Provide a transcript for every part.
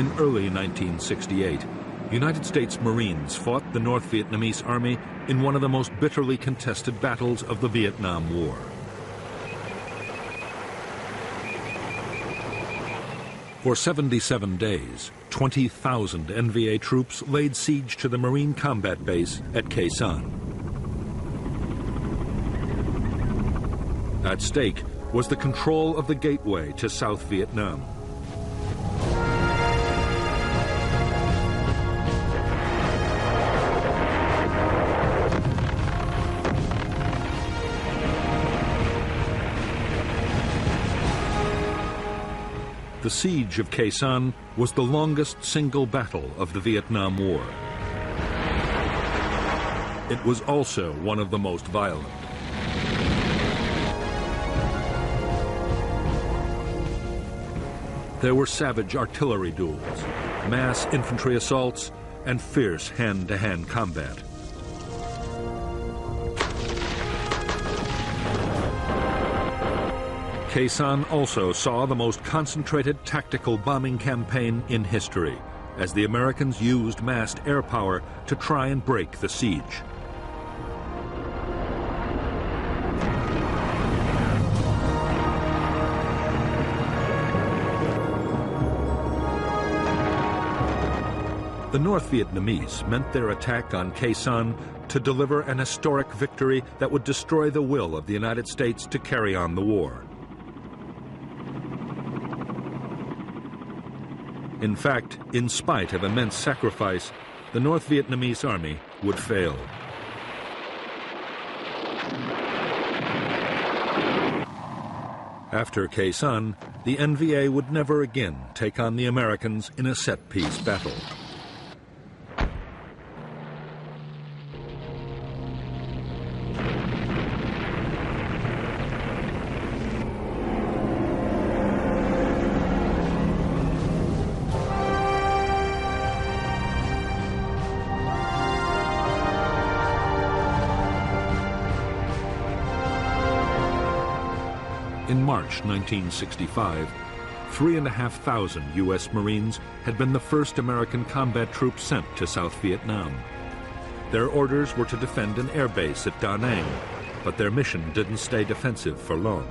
In early 1968, United States Marines fought the North Vietnamese Army in one of the most bitterly contested battles of the Vietnam War. For 77 days, 20,000 NVA troops laid siege to the Marine combat base at Khe Sanh. At stake was the control of the gateway to South Vietnam. The siege of Khe Sanh was the longest single battle of the Vietnam War. It was also one of the most violent. There were savage artillery duels, mass infantry assaults, and fierce hand-to-hand combat. Khe Sanh also saw the most concentrated tactical bombing campaign in history, as the Americans used massed air power to try and break the siege. The North Vietnamese meant their attack on Khe Sanh to deliver an historic victory that would destroy the will of the United States to carry on the war. In fact, in spite of immense sacrifice, the North Vietnamese army would fail. After Khe Sanh, the NVA would never again take on the Americans in a set-piece battle. In March 1965, 3,500 U.S. Marines had been the first American combat troops sent to South Vietnam. Their orders were to defend an air base at Da Nang, but their mission didn't stay defensive for long.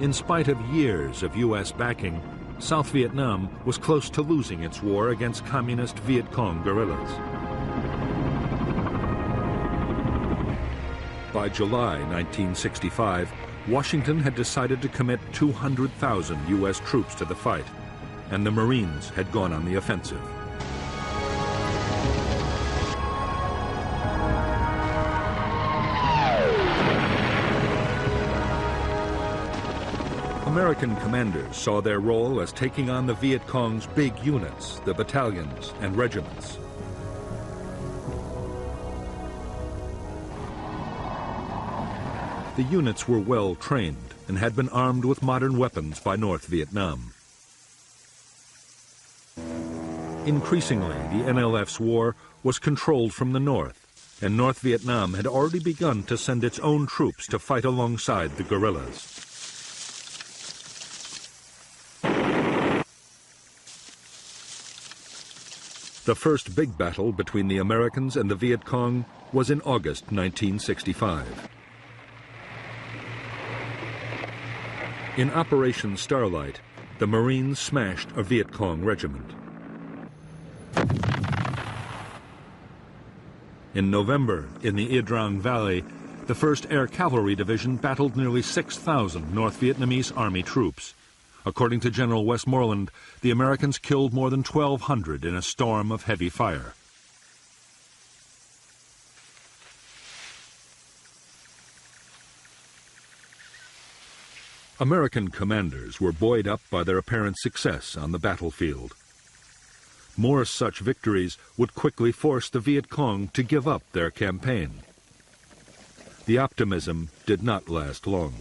In spite of years of U.S. backing, South Vietnam was close to losing its war against communist Viet Cong guerrillas. By July 1965, Washington had decided to commit 200,000 U.S. troops to the fight, and the Marines had gone on the offensive. American commanders saw their role as taking on the Viet Cong's big units, the battalions and regiments. The units were well trained and had been armed with modern weapons by North Vietnam. Increasingly, the NLF's war was controlled from the north, and North Vietnam had already begun to send its own troops to fight alongside the guerrillas. The first big battle between the Americans and the Viet Cong was in August 1965. In Operation Starlight, the Marines smashed a Viet Cong regiment. In November, in the Ia Valley, the 1st Air Cavalry Division battled nearly 6,000 North Vietnamese Army troops. According to General Westmoreland, the Americans killed more than 1,200 in a storm of heavy fire. American commanders were buoyed up by their apparent success on the battlefield. More such victories would quickly force the Viet Cong to give up their campaign. The optimism did not last long.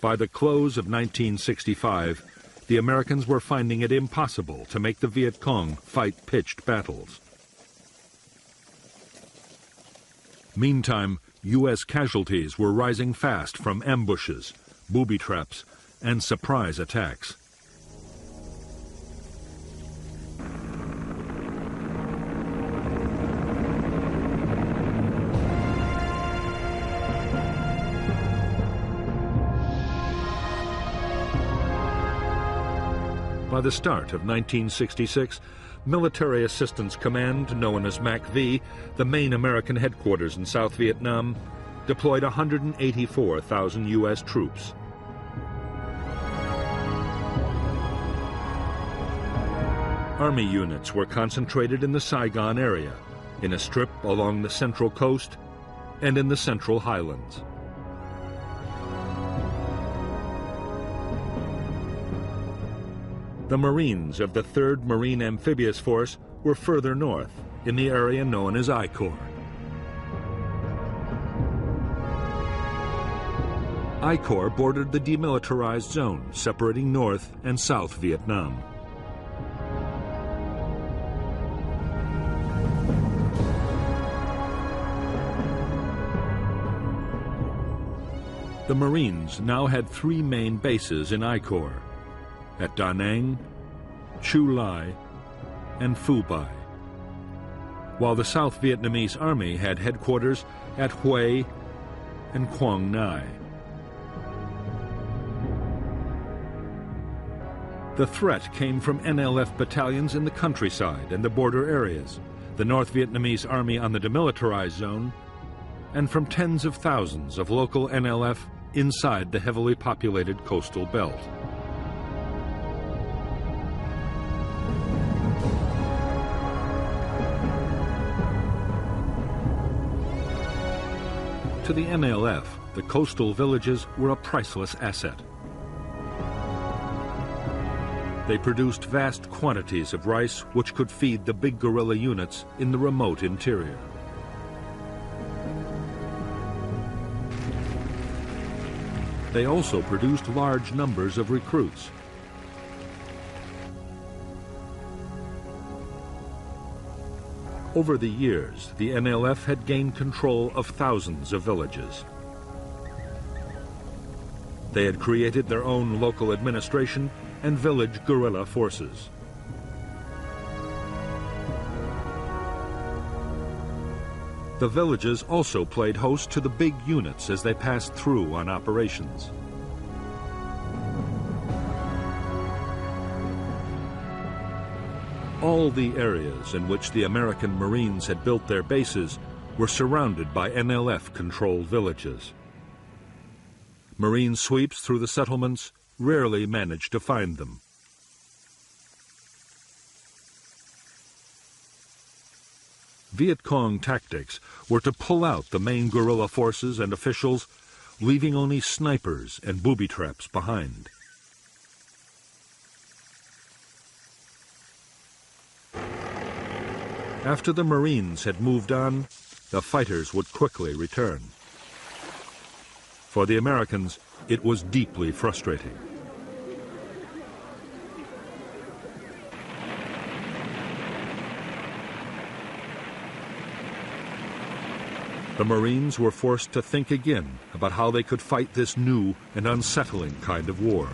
By the close of 1965, the Americans were finding it impossible to make the Viet Cong fight pitched battles. Meantime, U.S. casualties were rising fast from ambushes, booby traps, and surprise attacks. By the start of 1966, Military Assistance Command, known as MACV, the main American headquarters in South Vietnam, deployed 184,000 U.S. troops. Army units were concentrated in the Saigon area, in a strip along the central coast, and in the central highlands. The Marines of the 3rd Marine Amphibious Force were further north, in the area known as I Corps. I Corps bordered the demilitarized zone separating North and South Vietnam. The Marines now had 3 main bases in I Corps, at Da Nang, Chu Lai, and Phu Bai, while the South Vietnamese Army had headquarters at Hue and Quang Ngai. The threat came from NLF battalions in the countryside and the border areas, the North Vietnamese Army on the demilitarized zone, and from tens of thousands of local NLF inside the heavily populated coastal belt. To the NLF, the coastal villages were a priceless asset. They produced vast quantities of rice which could feed the big guerrilla units in the remote interior. They also produced large numbers of recruits. Over the years, the NLF had gained control of thousands of villages. They had created their own local administration and village guerrilla forces. The villages also played host to the big units as they passed through on operations. All the areas in which the American Marines had built their bases were surrounded by NLF-controlled villages. Marine sweeps through the settlements rarely managed to find them. Viet Cong tactics were to pull out the main guerrilla forces and officials, leaving only snipers and booby traps behind. After the Marines had moved on, the fighters would quickly return. For the Americans, it was deeply frustrating. The Marines were forced to think again about how they could fight this new and unsettling kind of war.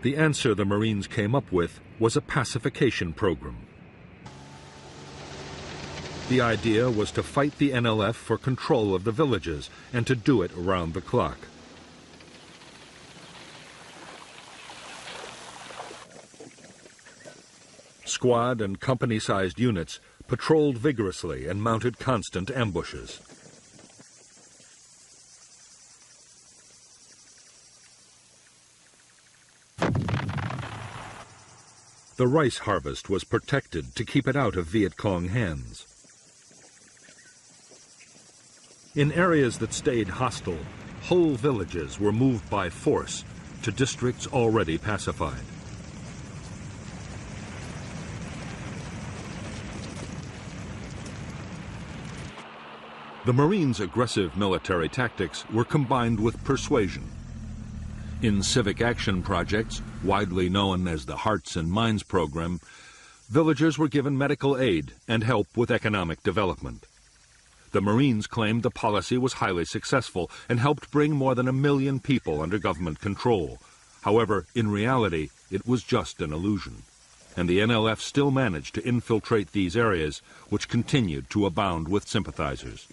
The answer the Marines came up with was a pacification program. The idea was to fight the NLF for control of the villages and to do it around the clock. Squad and company-sized units patrolled vigorously and mounted constant ambushes. The rice harvest was protected to keep it out of Viet Cong hands. In areas that stayed hostile, whole villages were moved by force to districts already pacified. The Marines' aggressive military tactics were combined with persuasion. In civic action projects, widely known as the Hearts and Minds program, villagers were given medical aid and help with economic development. The Marines claimed the policy was highly successful and helped bring more than 1 million people under government control. However, in reality, it was just an illusion, and the NLF still managed to infiltrate these areas, which continued to abound with sympathizers.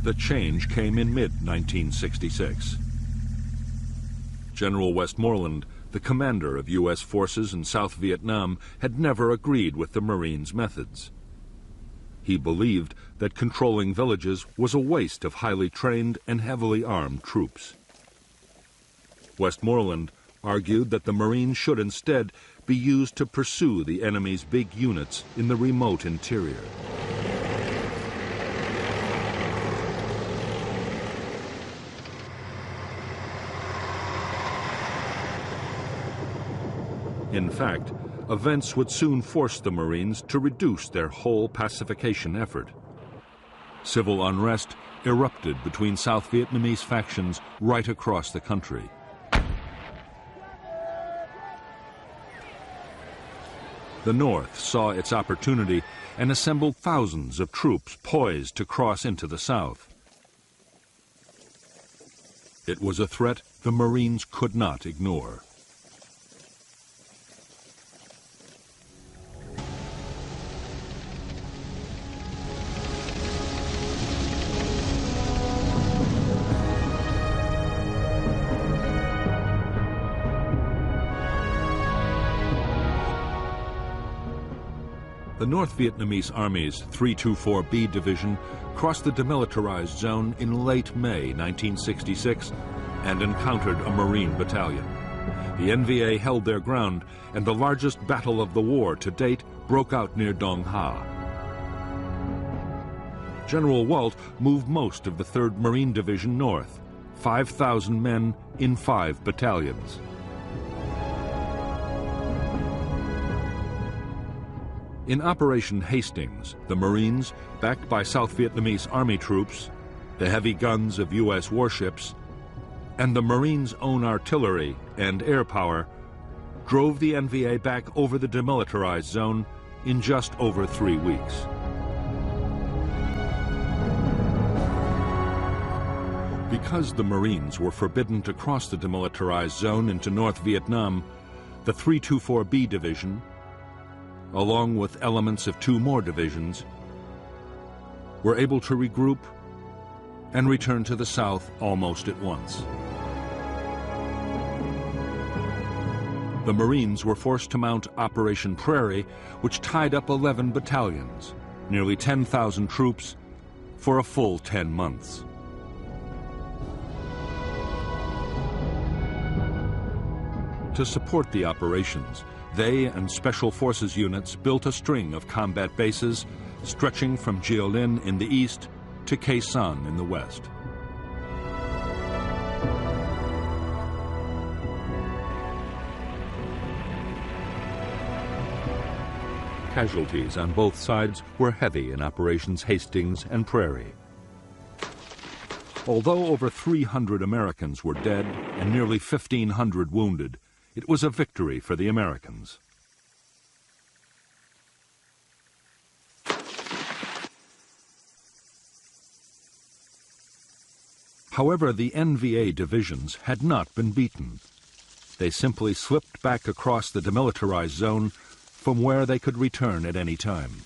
The change came in mid-1966. General Westmoreland, the commander of U.S. forces in South Vietnam, had never agreed with the Marines' methods. He believed that controlling villages was a waste of highly trained and heavily armed troops. Westmoreland argued that the Marines should instead be used to pursue the enemy's big units in the remote interior. In fact, events would soon force the Marines to reduce their whole pacification effort. Civil unrest erupted between South Vietnamese factions right across the country. The North saw its opportunity and assembled thousands of troops poised to cross into the South. It was a threat the Marines could not ignore. The North Vietnamese Army's 324B Division crossed the demilitarized zone in late May 1966 and encountered a Marine battalion. The NVA held their ground, and the largest battle of the war to date broke out near Dong Ha. General Walt moved most of the 3rd Marine Division north, 5,000 men in 5 battalions. In Operation Hastings, the Marines, backed by South Vietnamese Army troops, the heavy guns of U.S. warships, and the Marines' own artillery and air power, drove the NVA back over the demilitarized zone in just over 3 weeks. Because the Marines were forbidden to cross the demilitarized zone into North Vietnam, the 324B Division, along with elements of 2 more divisions, were able to regroup and return to the south almost at once. The Marines were forced to mount Operation Prairie, which tied up 11 battalions, nearly 10,000 troops, for a full 10 months. To support the operations, they and Special Forces units built a string of combat bases stretching from Jiolin in the east to Khe Sanh in the west. Casualties on both sides were heavy in Operations Hastings and Prairie. Although over 300 Americans were dead and nearly 1,500 wounded, it was a victory for the Americans. However, the NVA divisions had not been beaten. They simply slipped back across the demilitarized zone from where they could return at any time.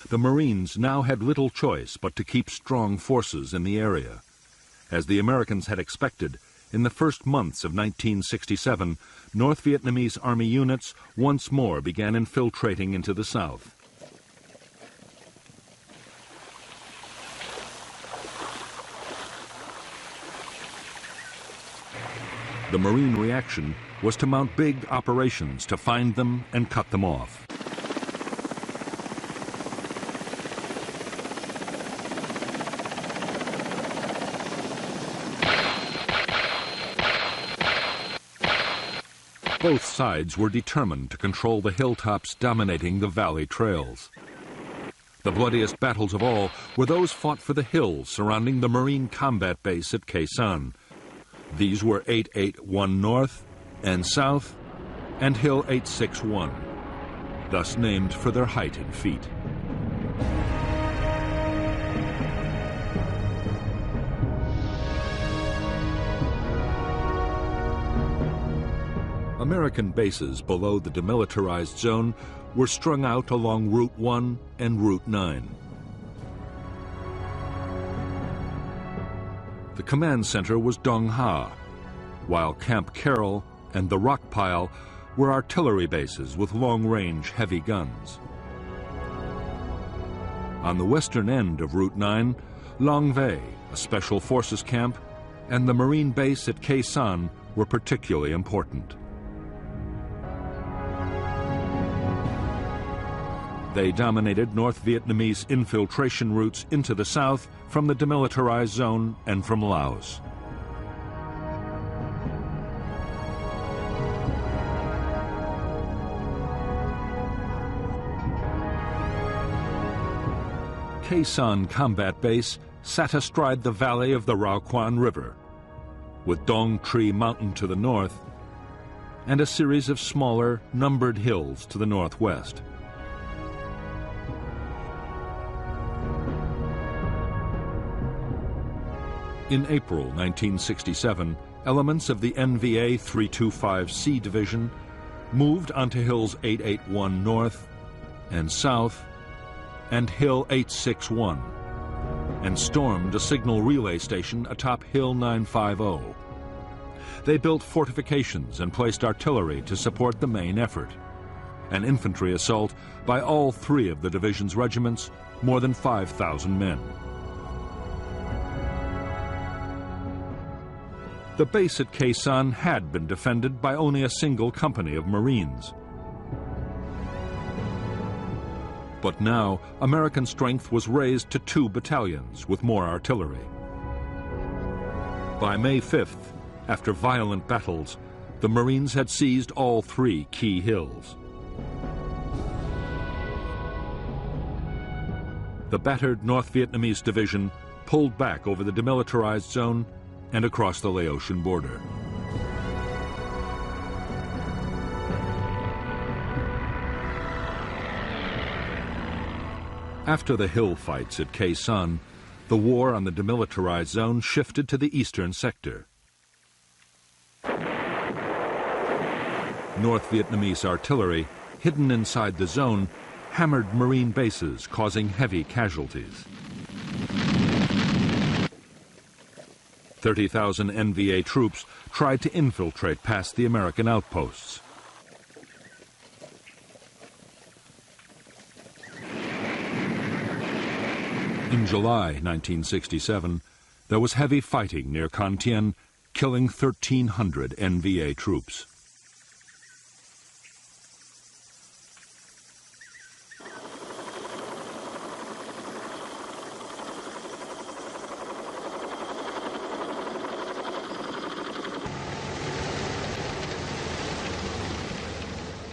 The Marines now had little choice but to keep strong forces in the area. As the Americans had expected, in the first months of 1967, North Vietnamese Army units once more began infiltrating into the south. The Marine reaction was to mount big operations to find them and cut them off. Both sides were determined to control the hilltops dominating the valley trails. The bloodiest battles of all were those fought for the hills surrounding the Marine combat base at Khe Sanh. These were 881 North and South and Hill 861, thus named for their height in feet. American bases below the demilitarized zone were strung out along Route 1 and Route 9. The command center was Dong Ha, while Camp Carroll and the Rock Pile were artillery bases with long-range heavy guns. On the western end of Route 9, Long Vei, a special forces camp, and the Marine base at Khe Sanh were particularly important. They dominated North Vietnamese infiltration routes into the south from the demilitarized zone and from Laos. Khe Sanh Combat Base sat astride the valley of the Rao Quan River, with Dong Tri Mountain to the north and a series of smaller, numbered hills to the northwest. In April 1967, elements of the NVA 325C Division moved onto Hills 881 North and South and Hill 861 and stormed a signal relay station atop Hill 950. They built fortifications and placed artillery to support the main effort. An infantry assault by all three of the division's regiments, more than 5,000 men. The base at Khe Sanh had been defended by only a single company of Marines. But now, American strength was raised to 2 battalions with more artillery. By May 5th, after violent battles, the Marines had seized all 3 key hills. The battered North Vietnamese division pulled back over the demilitarized zone and across the Laotian border. After the hill fights at Khe Sanh, the war on the demilitarized zone shifted to the eastern sector. North Vietnamese artillery, hidden inside the zone, hammered Marine bases, causing heavy casualties. 30,000 NVA troops tried to infiltrate past the American outposts. In July 1967, there was heavy fighting near Con Thien, killing 1,300 NVA troops.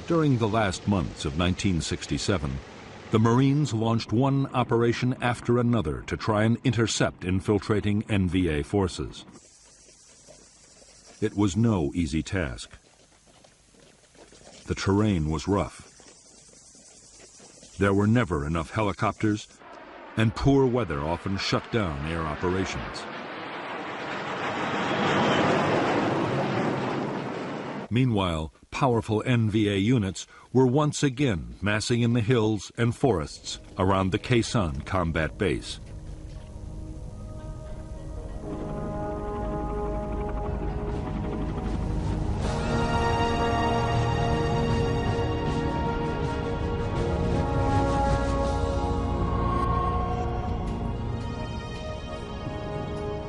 During the last months of 1967, the Marines launched one operation after another to try and intercept infiltrating NVA forces. It was no easy task. The terrain was rough. There were never enough helicopters, and poor weather often shut down air operations. Meanwhile, powerful NVA units were once again massing in the hills and forests around the Khe Sanh combat base.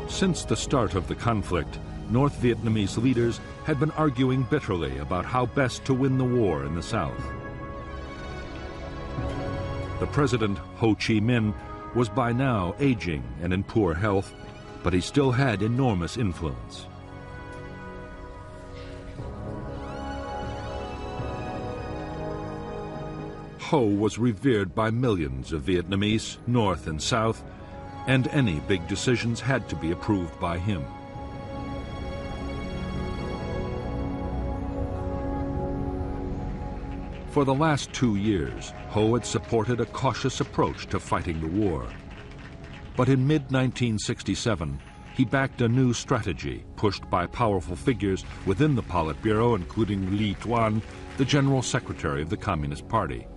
Since the start of the conflict, North Vietnamese leaders had been arguing bitterly about how best to win the war in the south. The president, Ho Chi Minh, was by now aging and in poor health, but he still had enormous influence. Ho was revered by millions of Vietnamese, North and South, and any big decisions had to be approved by him. For the last 2 years, Ho had supported a cautious approach to fighting the war. But in mid-1967, he backed a new strategy pushed by powerful figures within the Politburo, including Li Tuan, the General Secretary of the Communist Party.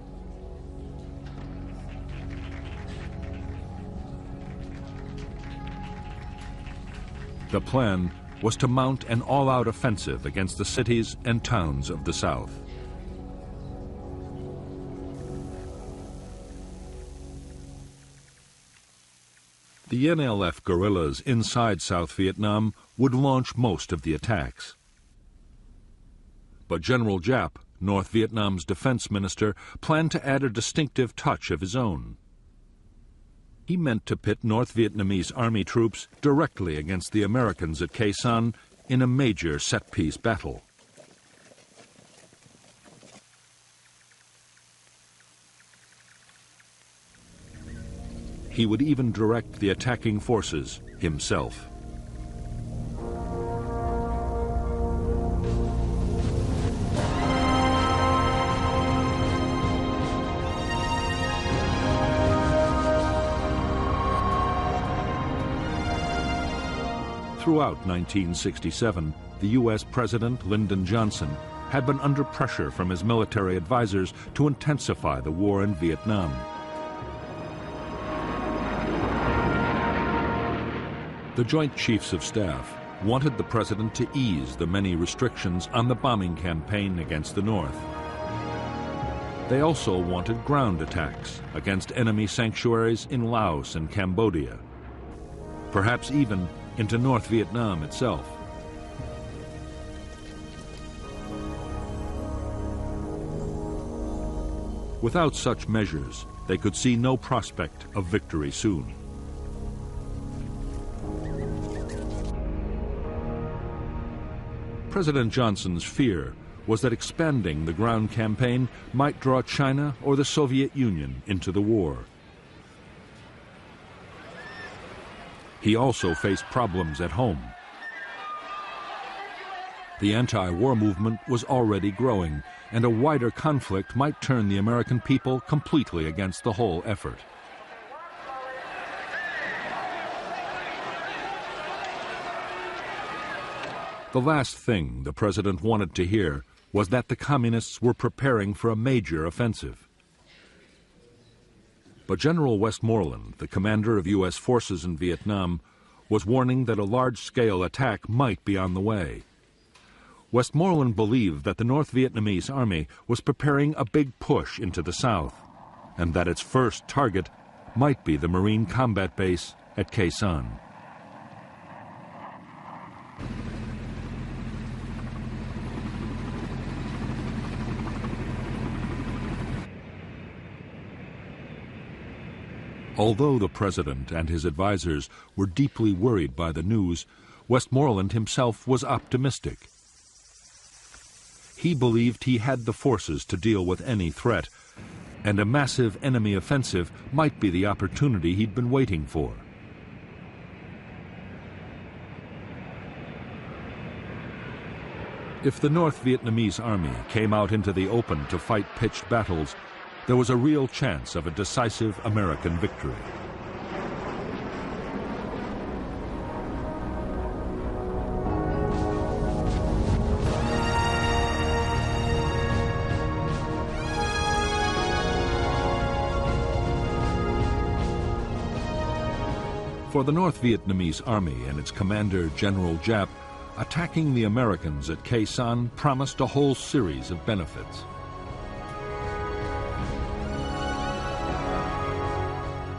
The plan was to mount an all-out offensive against the cities and towns of the South. The NLF guerrillas inside South Vietnam would launch most of the attacks. But General Giap, North Vietnam's defense minister, planned to add a distinctive touch of his own. He meant to pit North Vietnamese army troops directly against the Americans at Khe Sanh in a major set-piece battle. He would even direct the attacking forces himself. Throughout 1967, the U.S. President Lyndon Johnson had been under pressure from his military advisors to intensify the war in Vietnam. The Joint Chiefs of Staff wanted the president to ease the many restrictions on the bombing campaign against the North. They also wanted ground attacks against enemy sanctuaries in Laos and Cambodia, perhaps even into North Vietnam itself. Without such measures, they could see no prospect of victory soon. President Johnson's fear was that expanding the ground campaign might draw China or the Soviet Union into the war. He also faced problems at home. The anti-war movement was already growing, and a wider conflict might turn the American people completely against the whole effort. The last thing the president wanted to hear was that the communists were preparing for a major offensive. But General Westmoreland, the commander of U.S. forces in Vietnam, was warning that a large-scale attack might be on the way. Westmoreland believed that the North Vietnamese army was preparing a big push into the south, and that its first target might be the Marine combat base at Khe Sanh. Although the president and his advisors were deeply worried by the news, Westmoreland himself was optimistic. He believed he had the forces to deal with any threat, and a massive enemy offensive might be the opportunity he'd been waiting for. If the North Vietnamese army came out into the open to fight pitched battles, there was a real chance of a decisive American victory. For the North Vietnamese army and its commander, General Giap, attacking the Americans at Khe Sanh promised a whole series of benefits.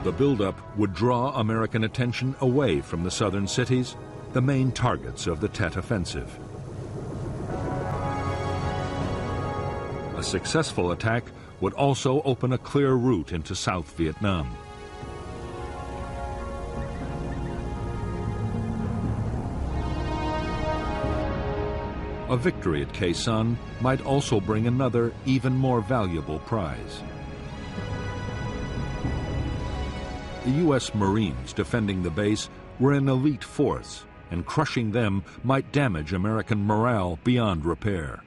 The buildup would draw American attention away from the southern cities, the main targets of the Tet Offensive. A successful attack would also open a clear route into South Vietnam. A victory at Khe Sanh might also bring another, even more valuable prize: The U.S. Marines defending the base were an elite force, and crushing them might damage American morale beyond repair.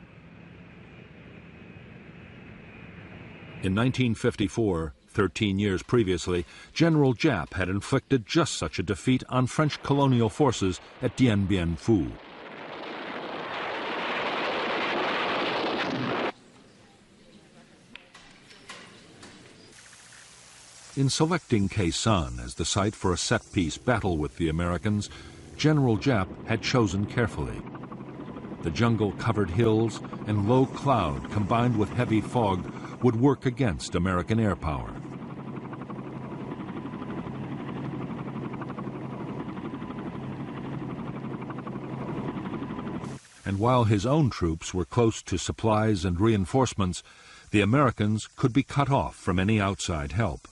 In 1954, 13 years previously, General Giap had inflicted just such a defeat on French colonial forces at Dien Bien Phu. In selecting Khe Sanh as the site for a set-piece battle with the Americans, General Giap had chosen carefully. The jungle-covered hills and low cloud combined with heavy fog would work against American air power. And while his own troops were close to supplies and reinforcements, the Americans could be cut off from any outside help.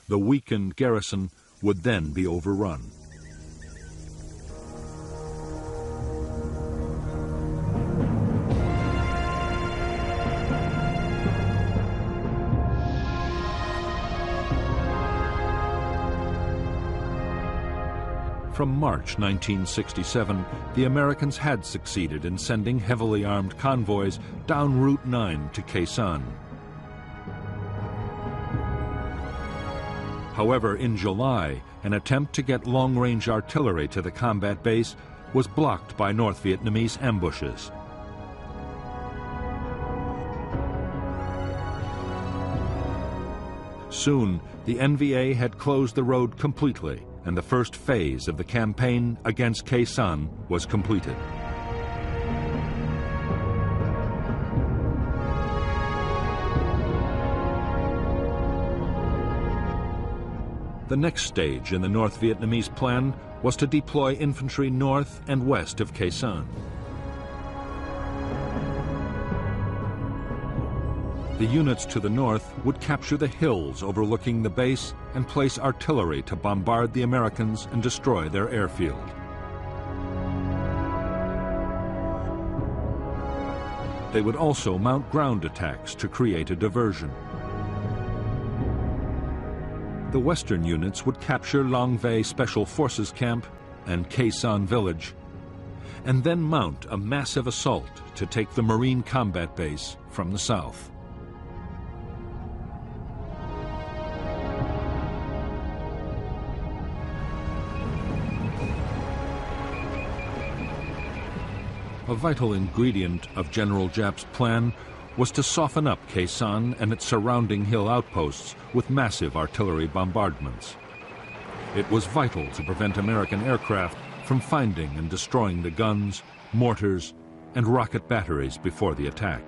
The weakened garrison would then be overrun. From March 1967, the Americans had succeeded in sending heavily armed convoys down Route 9 to Khe Sanh. However, in July, an attempt to get long-range artillery to the combat base was blocked by North Vietnamese ambushes. Soon, the NVA had closed the road completely, and the first phase of the campaign against Khe Sanh was completed. The next stage in the North Vietnamese plan was to deploy infantry north and west of Khe Sanh. The units to the north would capture the hills overlooking the base and place artillery to bombard the Americans and destroy their airfield. They would also mount ground attacks to create a diversion. The western units would capture Long Vei Special Forces Camp and Khe Sanh Village, and then mount a massive assault to take the Marine combat base from the south. A vital ingredient of General Giap's plan was to soften up Khe Sanh and its surrounding hill outposts with massive artillery bombardments. It was vital to prevent American aircraft from finding and destroying the guns, mortars, and rocket batteries before the attack.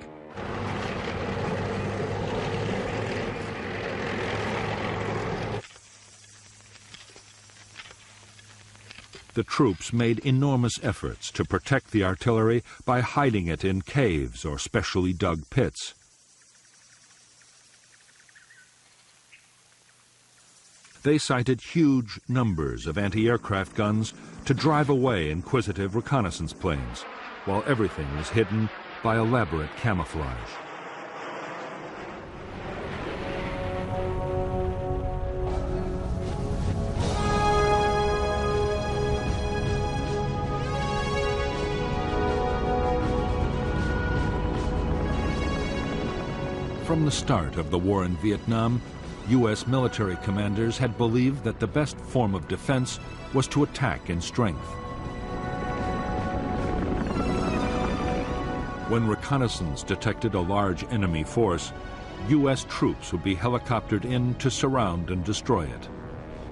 The troops made enormous efforts to protect the artillery by hiding it in caves or specially dug pits. They sighted huge numbers of anti-aircraft guns to drive away inquisitive reconnaissance planes, while everything was hidden by elaborate camouflage. From the start of the war in Vietnam, U.S. military commanders had believed that the best form of defense was to attack in strength. When reconnaissance detected a large enemy force, U.S. troops would be helicoptered in to surround and destroy it.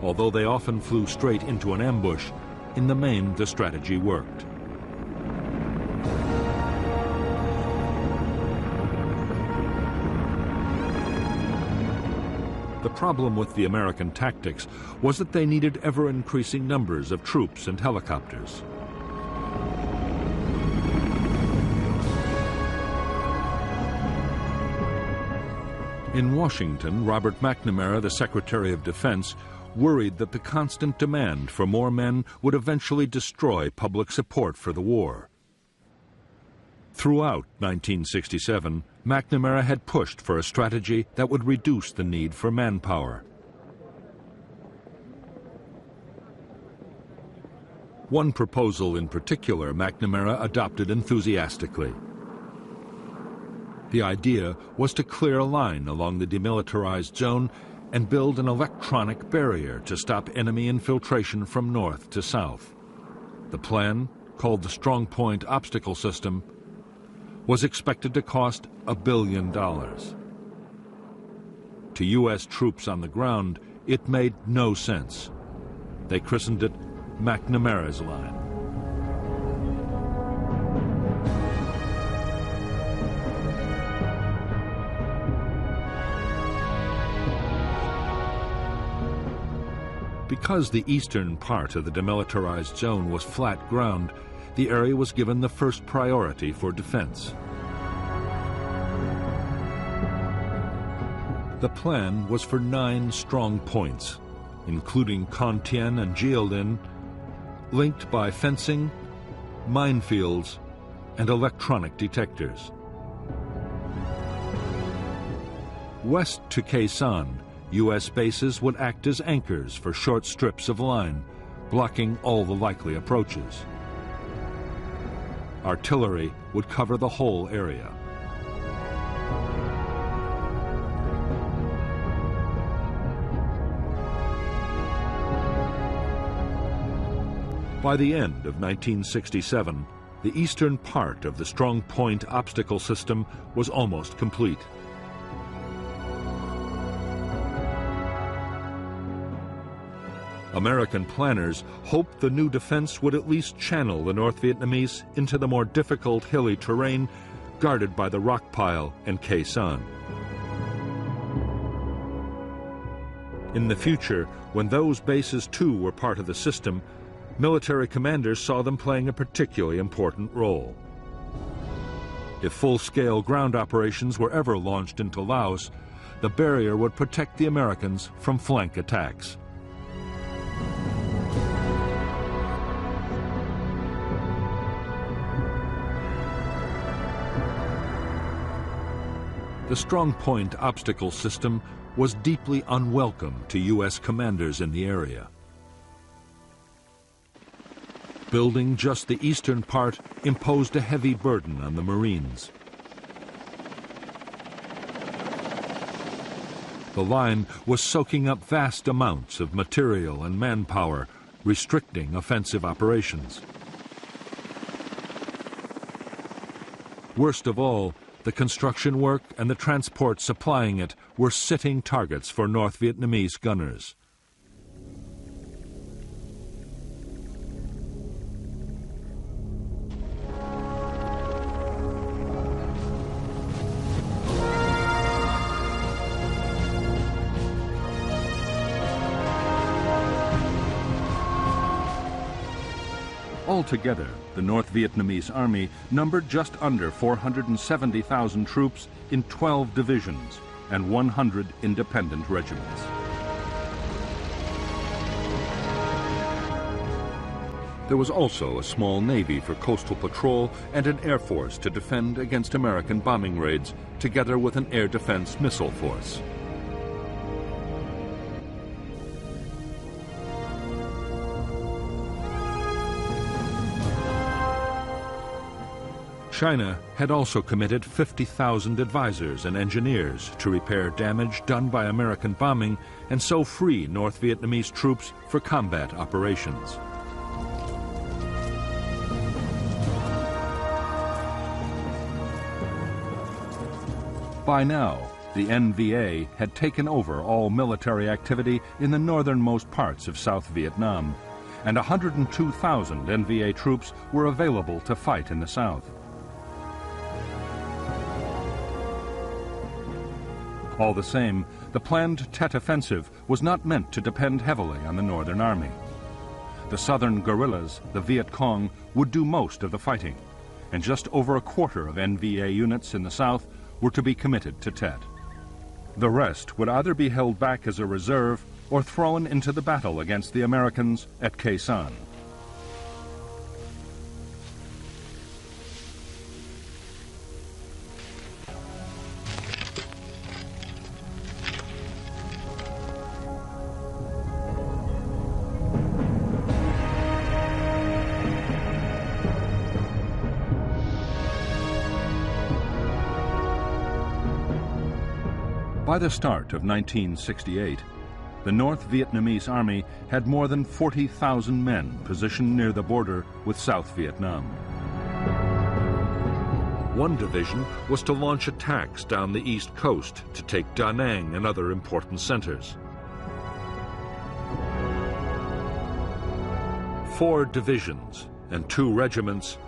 Although they often flew straight into an ambush, in the main the strategy worked. The problem with the American tactics was that they needed ever-increasing numbers of troops and helicopters. In Washington, Robert McNamara, the Secretary of Defense, worried that the constant demand for more men would eventually destroy public support for the war. Throughout 1967, McNamara had pushed for a strategy that would reduce the need for manpower. One proposal in particular McNamara adopted enthusiastically. The idea was to clear a line along the demilitarized zone and build an electronic barrier to stop enemy infiltration from north to south. The plan, called the Strong Point Obstacle System, was expected to cost $1 billion. To U.S. troops on the ground, it made no sense. They christened it McNamara's Line. Because the eastern part of the demilitarized zone was flat ground, the area was given the first priority for defense. The plan was for 9 strong points, including Con Thien and Jiaolin, linked by fencing, minefields, and electronic detectors. West to Khe Sanh, U.S. bases would act as anchors for short strips of line, blocking all the likely approaches. Artillery would cover the whole area. By the end of 1967, the eastern part of the Strong Point Obstacle System was almost complete. American planners hoped the new defense would at least channel the North Vietnamese into the more difficult hilly terrain guarded by the rock pile and Khe Sanh. In the future, when those bases too were part of the system, military commanders saw them playing a particularly important role. If full-scale ground operations were ever launched into Laos, the barrier would protect the Americans from flank attacks. The Strong Point Obstacle System was deeply unwelcome to U.S. commanders in the area. Building just the eastern part imposed a heavy burden on the Marines. The line was soaking up vast amounts of material and manpower, restricting offensive operations. Worst of all, the construction work and the transport supplying it were sitting targets for North Vietnamese gunners. Altogether, the North Vietnamese army numbered just under 470,000 troops in 12 divisions and 100 independent regiments. There was also a small navy for coastal patrol and an air force to defend against American bombing raids, together with an air defense missile force. China had also committed 50,000 advisors and engineers to repair damage done by American bombing and so free North Vietnamese troops for combat operations. By now, the NVA had taken over all military activity in the northernmost parts of South Vietnam, and 102,000 NVA troops were available to fight in the south. All the same, the planned Tet Offensive was not meant to depend heavily on the Northern Army. The southern guerrillas, the Viet Cong, would do most of the fighting, and just over a quarter of NVA units in the south were to be committed to Tet. The rest would either be held back as a reserve or thrown into the battle against the Americans at Khe Sanh. By the start of 1968, the North Vietnamese Army had more than 40,000 men positioned near the border with South Vietnam. One division was to launch attacks down the east coast to take Da Nang and other important centers. 4 divisions and 2 regiments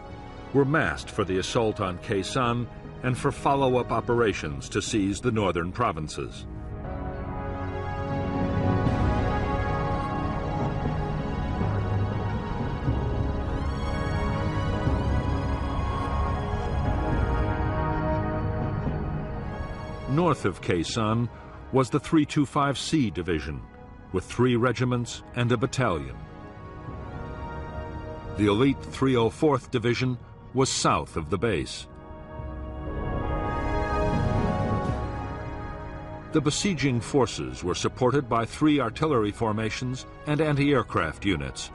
were massed for the assault on Khe Sanh and for follow-up operations to seize the northern provinces. North of Khe Sanh was the 325C Division, with 3 regiments and a battalion. The elite 304th Division was south of the base. The besieging forces were supported by 3 artillery formations and anti-aircraft units,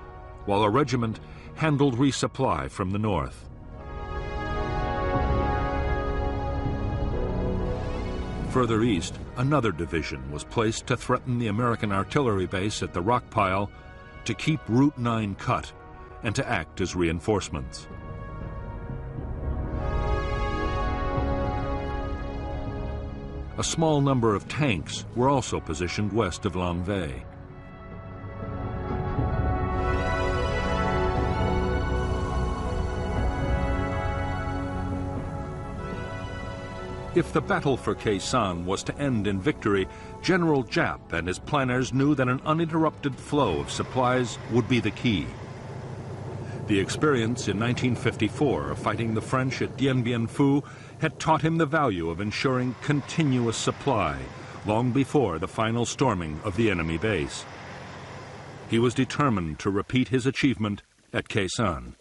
while a regiment handled resupply from the north. Further east, another division was placed to threaten the American artillery base at the rock pile, to keep Route 9 cut, and to act as reinforcements. A small number of tanks were also positioned west of Long Vây. If the battle for Khe Sanh was to end in victory, General Giap and his planners knew that an uninterrupted flow of supplies would be the key. The experience in 1954 of fighting the French at Dien Bien Phu had taught him the value of ensuring continuous supply long before the final storming of the enemy base. He was determined to repeat his achievement at Khe Sanh.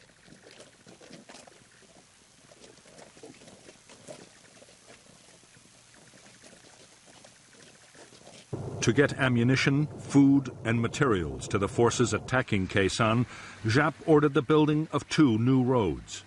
To get ammunition, food, and materials to the forces attacking Khe Sanh, Giap ordered the building of 2 new roads.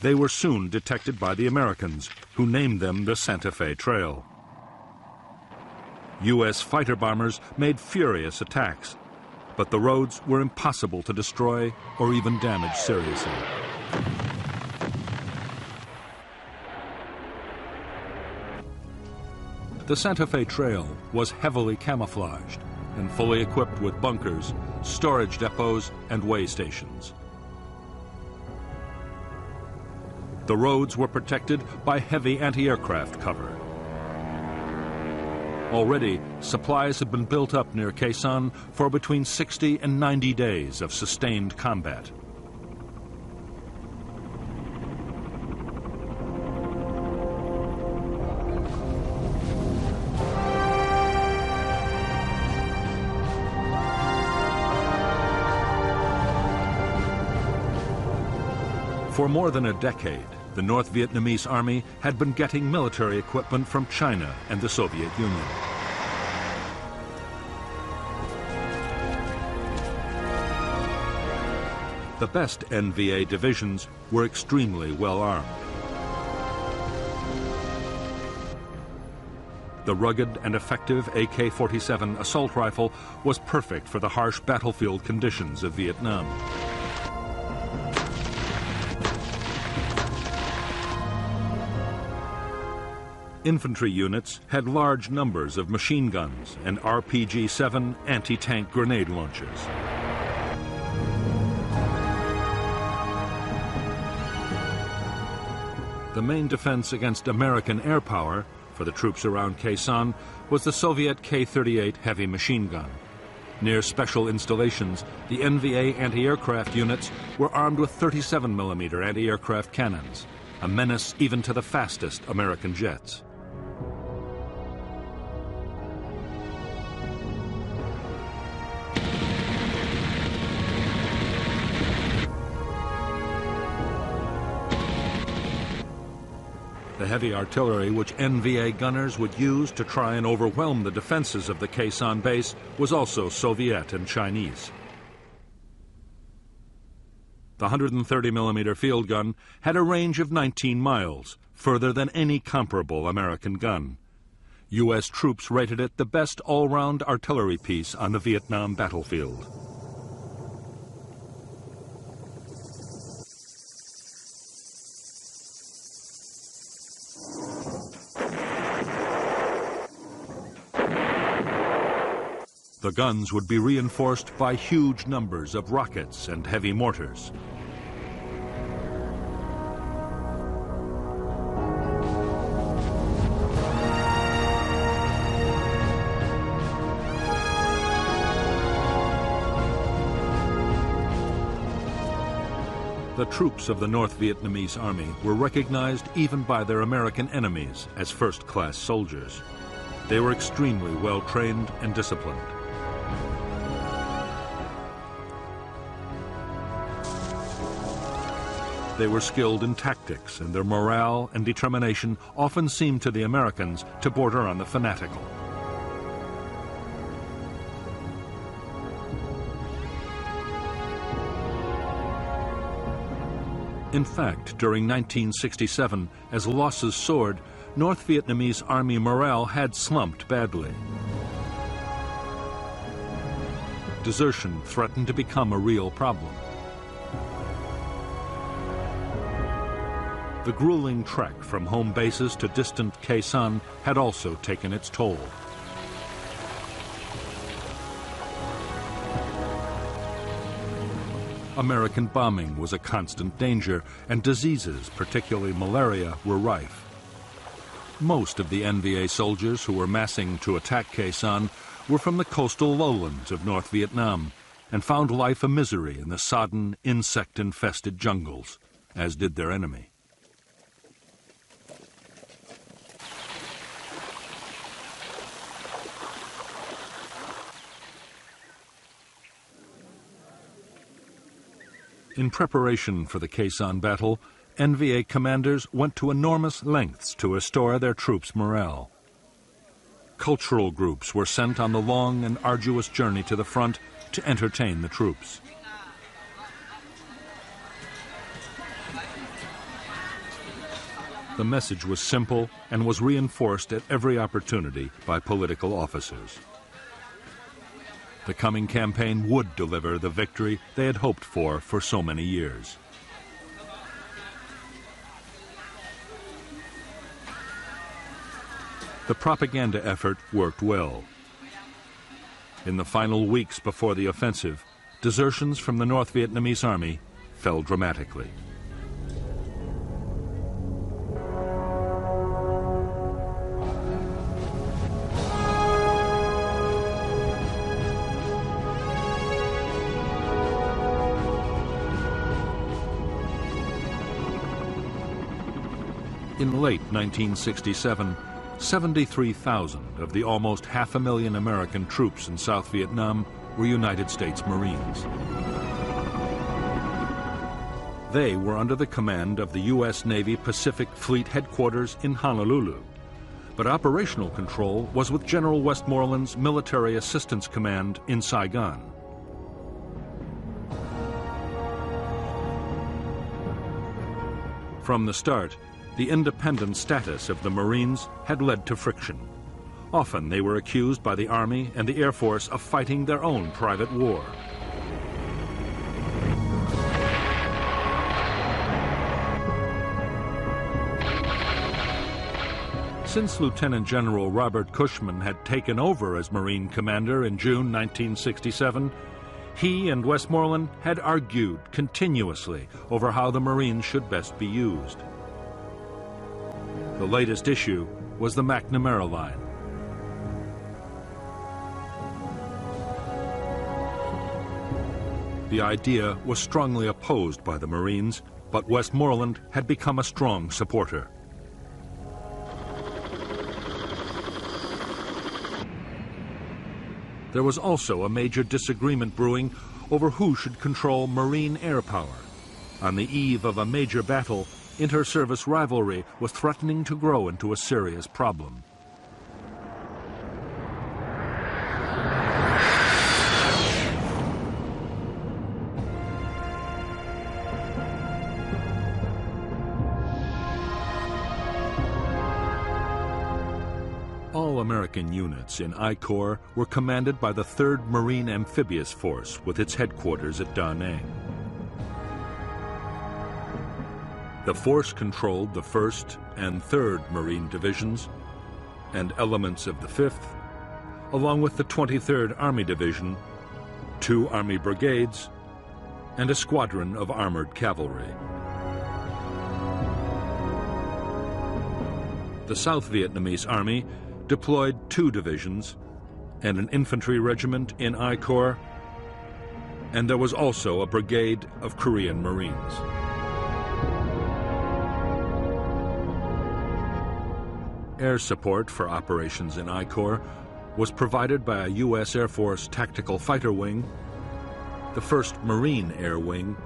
They were soon detected by the Americans, who named them the Santa Fe Trail. U.S. fighter bombers made furious attacks, but the roads were impossible to destroy or even damage seriously. The Santa Fe Trail was heavily camouflaged and fully equipped with bunkers, storage depots, and way stations. The roads were protected by heavy anti-aircraft cover. Already, supplies have been built up near Khe Sanh for between 60 and 90 days of sustained combat. For more than a decade, the North Vietnamese Army had been getting military equipment from China and the Soviet Union. The best NVA divisions were extremely well armed. The rugged and effective AK-47 assault rifle was perfect for the harsh battlefield conditions of Vietnam. Infantry units had large numbers of machine guns and RPG-7 anti-tank grenade launchers. The main defense against American air power for the troops around Khe Sanh was the Soviet K-38 heavy machine gun. Near special installations, the NVA anti-aircraft units were armed with 37mm anti-aircraft cannons, a menace even to the fastest American jets. The heavy artillery which NVA gunners would use to try and overwhelm the defenses of the Khe Sanh base was also Soviet and Chinese. The 130mm field gun had a range of 19 miles, further than any comparable American gun. U.S. troops rated it the best all-round artillery piece on the Vietnam battlefield. The guns would be reinforced by huge numbers of rockets and heavy mortars. The troops of the North Vietnamese Army were recognized even by their American enemies as first-class soldiers. They were extremely well-trained and disciplined. They were skilled in tactics, and their morale and determination often seemed to the Americans to border on the fanatical. In fact, during 1967, as losses soared, North Vietnamese Army morale had slumped badly. Desertion threatened to become a real problem. The grueling trek from home bases to distant Khe Sanh had also taken its toll. American bombing was a constant danger, and diseases, particularly malaria, were rife. Most of the NVA soldiers who were massing to attack Khe Sanh were from the coastal lowlands of North Vietnam and found life a misery in the sodden, insect-infested jungles, as did their enemy. In preparation for the Khe Sanh battle, NVA commanders went to enormous lengths to restore their troops' morale. Cultural groups were sent on the long and arduous journey to the front to entertain the troops. The message was simple and was reinforced at every opportunity by political officers. The coming campaign would deliver the victory they had hoped for so many years. The propaganda effort worked well. In the final weeks before the offensive, desertions from the North Vietnamese Army fell dramatically. In late 1967, 73,000 of the almost 500,000 American troops in South Vietnam were United States Marines. They were under the command of the U.S. Navy Pacific Fleet Headquarters in Honolulu, but operational control was with General Westmoreland's Military Assistance Command in Saigon. From the start, the independent status of the Marines had led to friction. Often they were accused by the Army and the Air Force of fighting their own private war. Since Lieutenant General Robert Cushman had taken over as Marine Commander in June 1967, he and Westmoreland had argued continuously over how the Marines should best be used. The latest issue was the McNamara Line. The idea was strongly opposed by the Marines, but Westmoreland had become a strong supporter. There was also a major disagreement brewing over who should control Marine air power. On the eve of a major battle, inter-service rivalry was threatening to grow into a serious problem. American units in I Corps were commanded by the 3rd Marine Amphibious Force with its headquarters at Da Nang. The force controlled the 1st and 3rd Marine Divisions and elements of the 5th, along with the 23rd Army Division, 2 Army brigades, and a squadron of armored cavalry. The South Vietnamese Army deployed 2 divisions and an infantry regiment in I Corps, and there was also a brigade of Korean Marines. Air support for operations in I Corps was provided by a U.S. Air Force Tactical Fighter Wing, the 1st Marine Air Wing,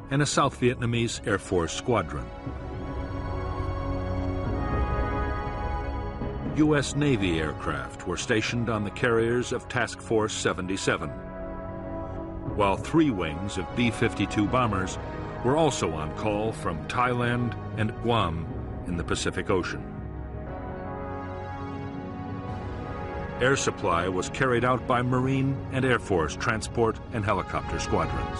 and a South Vietnamese Air Force Squadron. U.S. Navy aircraft were stationed on the carriers of Task Force 77, while 3 wings of B-52 bombers were also on call from Thailand and Guam in the Pacific Ocean. Air supply was carried out by Marine and Air Force transport and helicopter squadrons.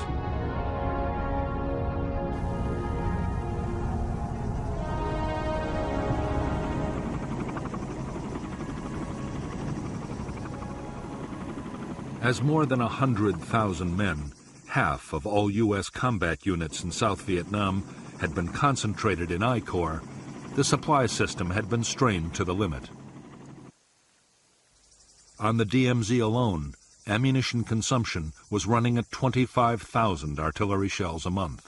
As more than 100,000 men, half of all U.S. combat units in South Vietnam, had been concentrated in I Corps, the supply system had been strained to the limit. On the DMZ alone, ammunition consumption was running at 25,000 artillery shells a month.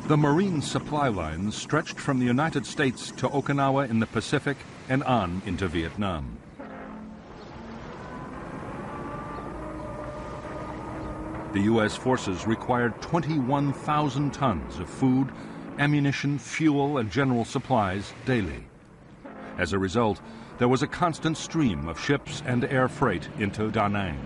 The Marine supply lines stretched from the United States to Okinawa in the Pacific and on into Vietnam. The U.S. forces required 21,000 tons of food, ammunition, fuel, and general supplies daily. As a result, there was a constant stream of ships and air freight into Da Nang.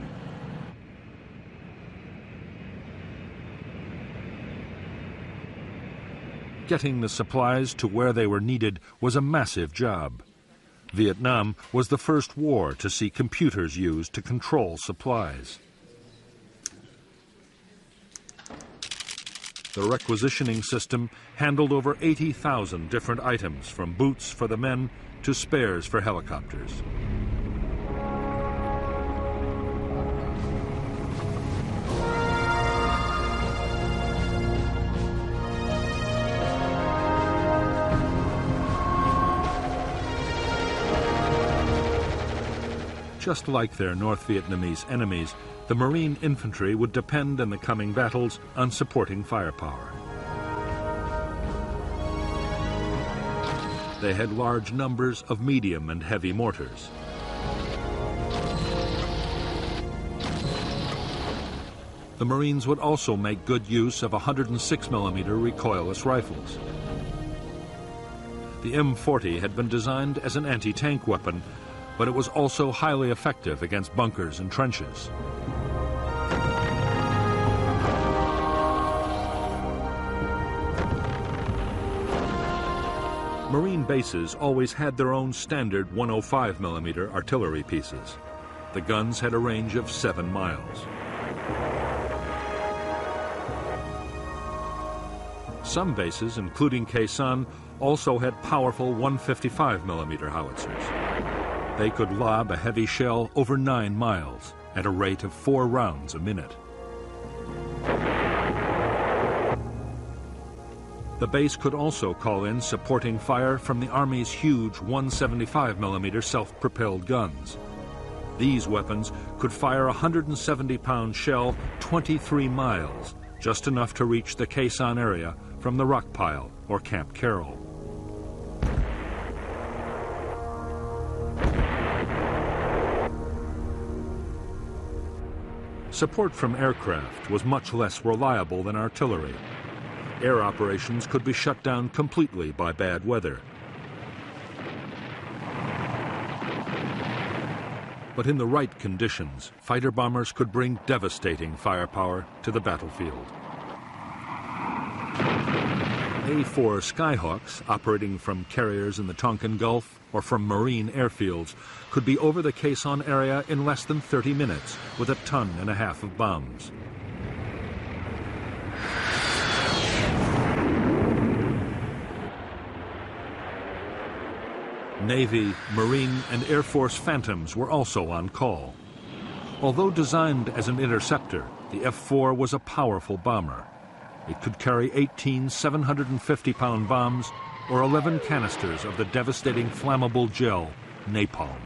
Getting the supplies to where they were needed was a massive job. Vietnam was the first war to see computers used to control supplies. The requisitioning system handled over 80,000 different items, from boots for the men to spares for helicopters. Just like their North Vietnamese enemies, the Marine infantry would depend in the coming battles on supporting firepower. They had large numbers of medium and heavy mortars. The Marines would also make good use of 106mm recoilless rifles. The M40 had been designed as an anti-tank weapon, but it was also highly effective against bunkers and trenches. Marine bases always had their own standard 105mm artillery pieces. The guns had a range of 7 miles. Some bases, including Khe Sanh, also had powerful 155mm howitzers. They could lob a heavy shell over 9 miles at a rate of 4 rounds a minute. The base could also call in supporting fire from the Army's huge 175mm self-propelled guns. These weapons could fire a 170-pound shell 23 miles, just enough to reach the Khe Sanh area from the rock pile or Camp Carroll. Support from aircraft was much less reliable than artillery. Air operations could be shut down completely by bad weather. But in the right conditions, fighter bombers could bring devastating firepower to the battlefield. A-4 Skyhawks, operating from carriers in the Tonkin Gulf or from marine airfields, could be over the Khe Sanh area in less than 30 minutes with 1.5 tons of bombs. Navy, Marine, and Air Force Phantoms were also on call. Although designed as an interceptor, the F-4 was a powerful bomber. It could carry 18 750-pound bombs or 11 canisters of the devastating flammable gel, napalm.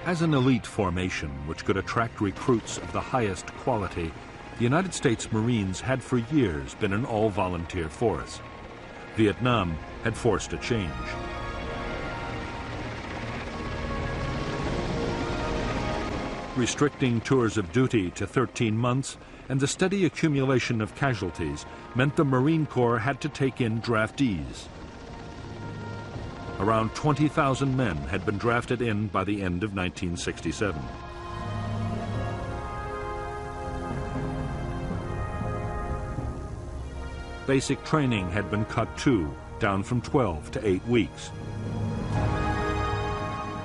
As an elite formation which could attract recruits of the highest quality, the United States Marines had for years been an all-volunteer force. Vietnam had forced a change. Restricting tours of duty to 13 months and the steady accumulation of casualties meant the Marine Corps had to take in draftees. Around 20,000 men had been drafted in by the end of 1967. Basic training had been cut too, down from 12 to 8 weeks.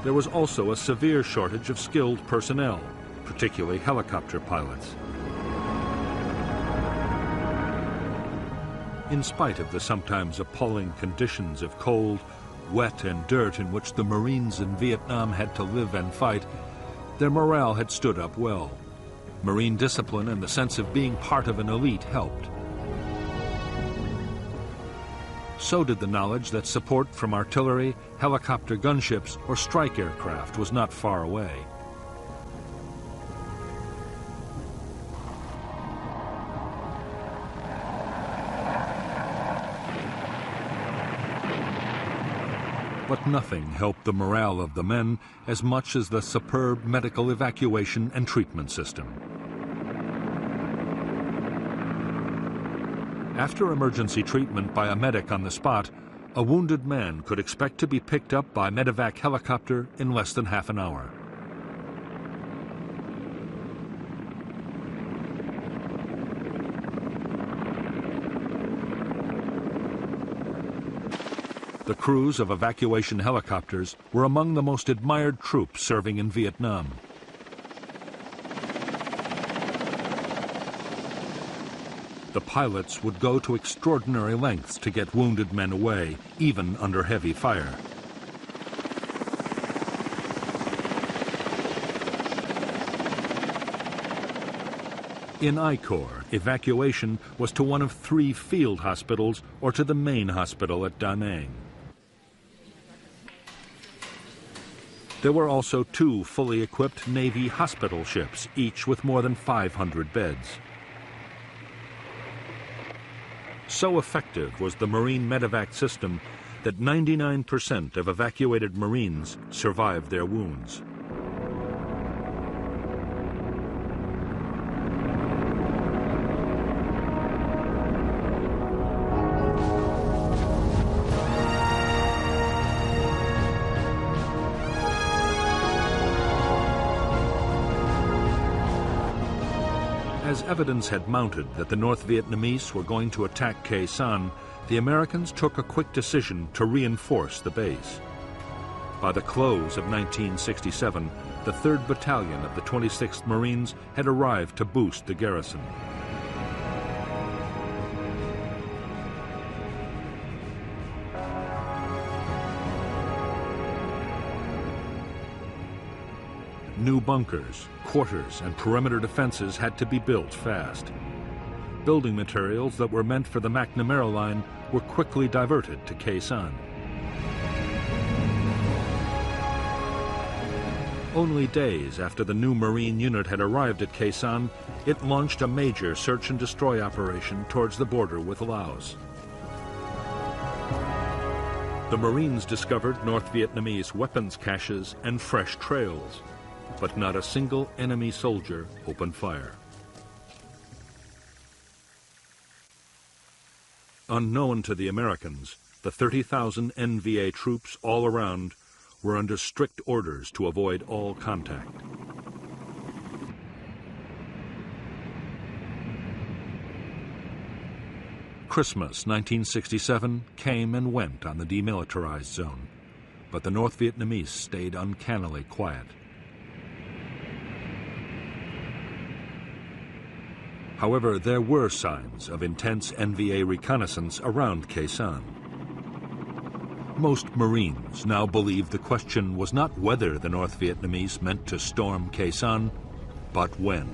There was also a severe shortage of skilled personnel, particularly helicopter pilots. In spite of the sometimes appalling conditions of cold, wet and dirt in which the Marines in Vietnam had to live and fight, their morale had stood up well. Marine discipline and the sense of being part of an elite helped. So did the knowledge that support from artillery, helicopter gunships, or strike aircraft was not far away. But nothing helped the morale of the men as much as the superb medical evacuation and treatment system. After emergency treatment by a medic on the spot, a wounded man could expect to be picked up by medevac helicopter in less than half an hour. The crews of evacuation helicopters were among the most admired troops serving in Vietnam. The pilots would go to extraordinary lengths to get wounded men away, even under heavy fire. In I Corps, evacuation was to one of 3 field hospitals or to the main hospital at Da Nang. There were also 2 fully equipped Navy hospital ships, each with more than 500 beds. So effective was the Marine medevac system that 99% of evacuated Marines survived their wounds. As evidence had mounted that the North Vietnamese were going to attack Khe Sanh, the Americans took a quick decision to reinforce the base. By the close of 1967, the 3rd Battalion of the 26th Marines had arrived to boost the garrison. New bunkers, quarters, and perimeter defenses had to be built fast. Building materials that were meant for the McNamara Line were quickly diverted to Khe Sanh. Only days after the new Marine unit had arrived at Khe Sanh, it launched a major search and destroy operation towards the border with Laos. The Marines discovered North Vietnamese weapons caches and fresh trails. but not a single enemy soldier opened fire. Unknown to the Americans, the 30,000 NVA troops all around were under strict orders to avoid all contact. Christmas 1967 came and went on the demilitarized zone, but the North Vietnamese stayed uncannily quiet. However, there were signs of intense NVA reconnaissance around Khe Sanh. Most Marines now believed the question was not whether the North Vietnamese meant to storm Khe Sanh, but when.